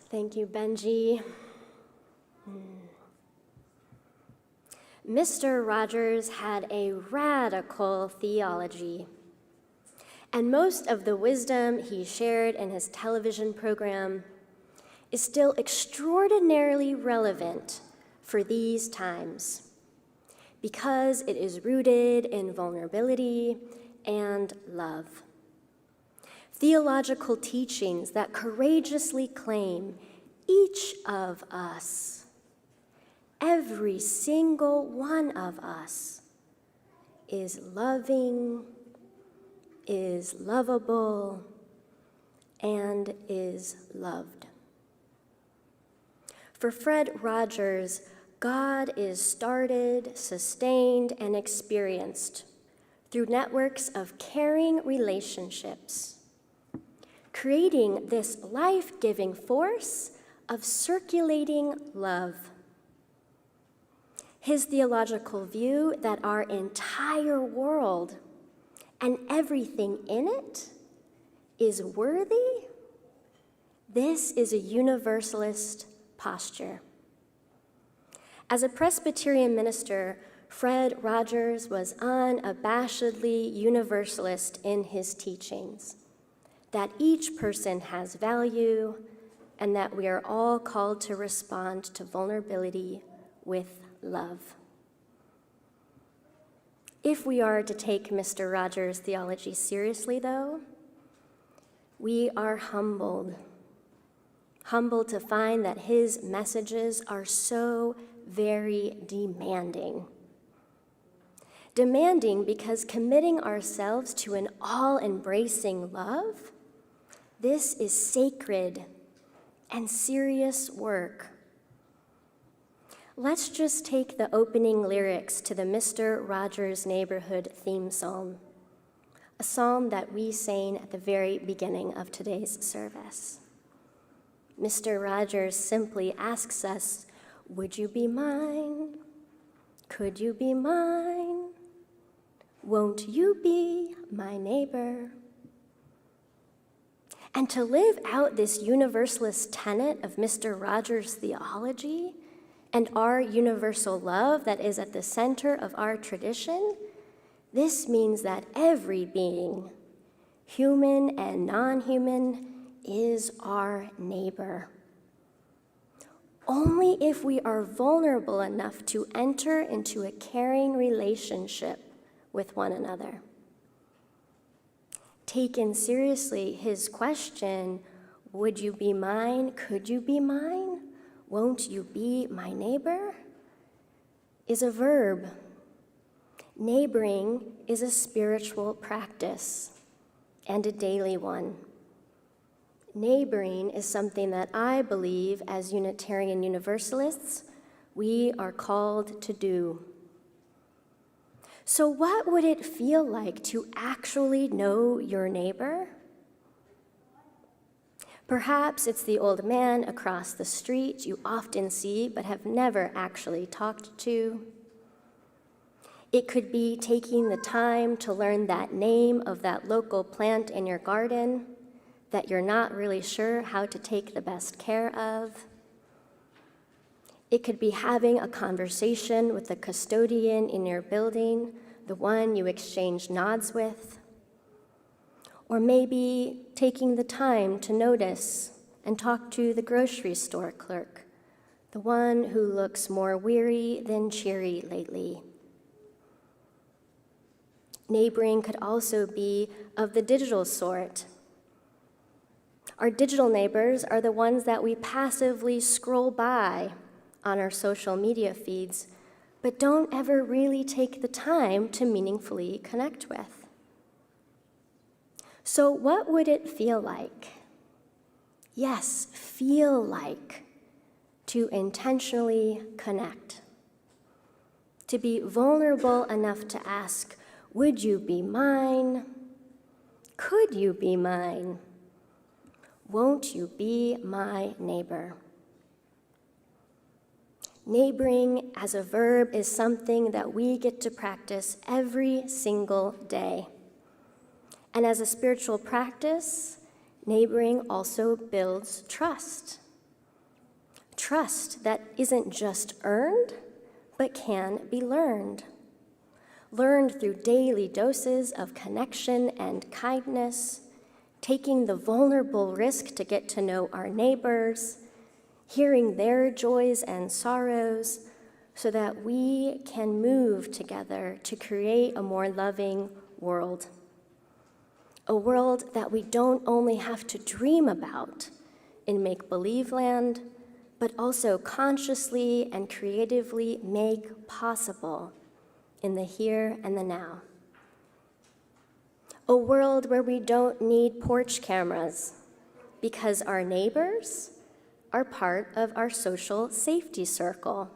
Thank you, Benji. Mr. Rogers had a radical theology, and most of the wisdom he shared in his television program is still extraordinarily relevant for these times because it is rooted in vulnerability and love. Theological teachings that courageously claim each of us, every single one of us, is loving, is lovable, and is loved. For Fred Rogers, God is started, sustained, and experienced through networks of caring relationships, creating this life-giving force of circulating love. His theological view that our entire world and everything in it is worthy, this is a universalist posture. As a Presbyterian minister, Fred Rogers was unabashedly universalist in his teachings, that each person has value and that we are all called to respond to vulnerability with love. If we are to take Mr. Rogers' theology seriously, though, we are humbled to find that his messages are so very demanding. Demanding because committing ourselves to an all-embracing love, this is sacred and serious work. Let's just take the opening lyrics to the Mr. Rogers Neighborhood theme psalm, a psalm that we sang at the very beginning of today's service. Mr. Rogers simply asks us, would you be mine? Could you be mine? Won't you be my neighbor? And to live out this universalist tenet of Mr. Rogers' theology and our universal love that is at the center of our tradition, this means that every being, human and non-human, is our neighbor. Only if we are vulnerable enough to enter into a caring relationship with one another. Taken seriously, his question, would you be mine? Could you be mine? Won't you be my neighbor? Is a verb. Neighboring is a spiritual practice and a daily one. Neighboring is something that I believe as Unitarian Universalists we are called to do. So what would it feel like to actually know your neighbor? Perhaps it's the old man across the street you often see but have never actually talked to. It could be taking the time to learn that name of that local plant in your garden that you're not really sure how to take the best care of. It could be having a conversation with the custodian in your building, the one you exchange nods with. Or maybe taking the time to notice and talk to the grocery store clerk, the one who looks more weary than cheery lately. Neighboring could also be of the digital sort. Our digital neighbors are the ones that we passively scroll by on our social media feeds, but don't ever really take the time to meaningfully connect with. So what would it feel like? Yes, feel like to intentionally connect, to be vulnerable enough to ask, would you be mine? Could you be mine? Won't you be my neighbor? Neighboring as a verb is something that we get to practice every single day. And as a spiritual practice, neighboring also builds trust. trust that isn't just earned, but can be learned. Learned through daily doses of connection and kindness, taking the vulnerable risk to get to know our neighbors, hearing their joys and sorrows, so that we can move together to create a more loving world. A world that we don't only have to dream about in make-believe land, but also consciously and creatively make possible in the here and the now. A world where we don't need porch cameras because our neighbors are part of our social safety circle.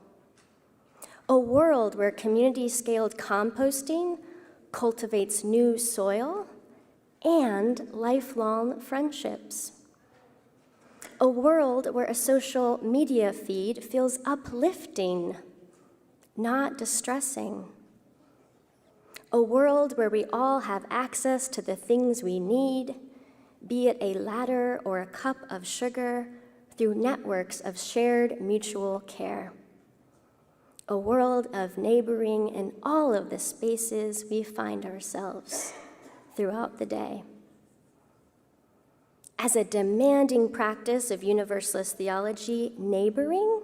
A world where community-scaled composting cultivates new soil and lifelong friendships. A world where a social media feed feels uplifting, not distressing. A world where we all have access to the things we need, be it a ladder or a cup of sugar, through networks of shared mutual care. A world of neighboring in all of the spaces we find ourselves throughout the day. As a demanding practice of Universalist theology, neighboring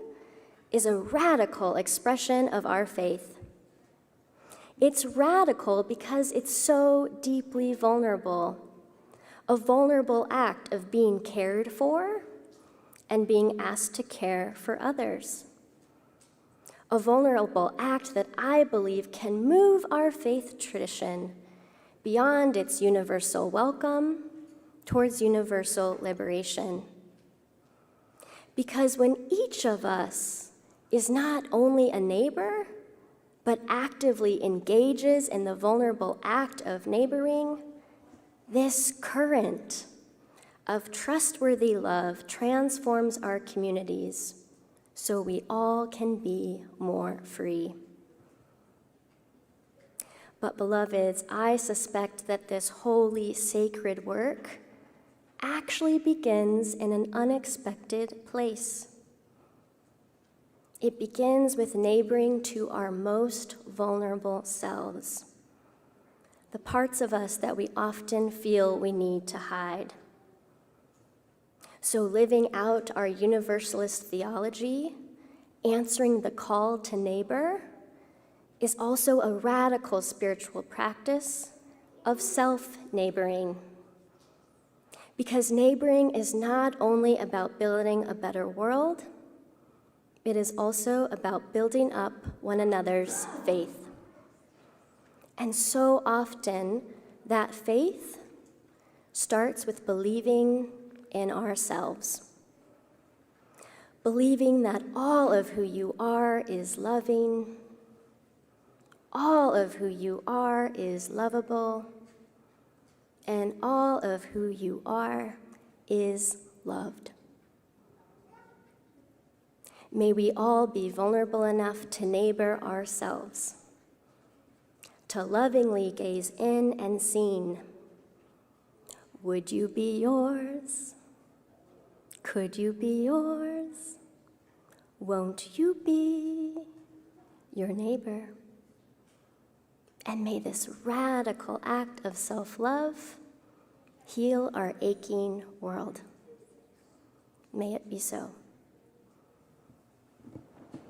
is a radical expression of our faith. It's radical because it's so deeply vulnerable, a vulnerable act of being cared for and being asked to care for others. A vulnerable act that I believe can move our faith tradition beyond its universal welcome towards universal liberation. Because when each of us is not only a neighbor, but actively engages in the vulnerable act of neighboring, this current of trustworthy love transforms our communities so we all can be more free. But beloveds, I suspect that this holy, sacred work actually begins in an unexpected place. It begins with neighboring to our most vulnerable selves, the parts of us that we often feel we need to hide. So living out our Universalist theology, answering the call to neighbor, is also a radical spiritual practice of self-neighboring. Because neighboring is not only about building a better world, it is also about building up one another's faith. And so often, that faith starts with believing in ourselves. Believing that all of who you are is loving, all of who you are is lovable, and all of who you are is loved. May we all be vulnerable enough to neighbor ourselves, to lovingly gaze in and seen. Would you be yours? Could you be yours? Won't you be your neighbor? And may this radical act of self-love heal our aching world. May it be so.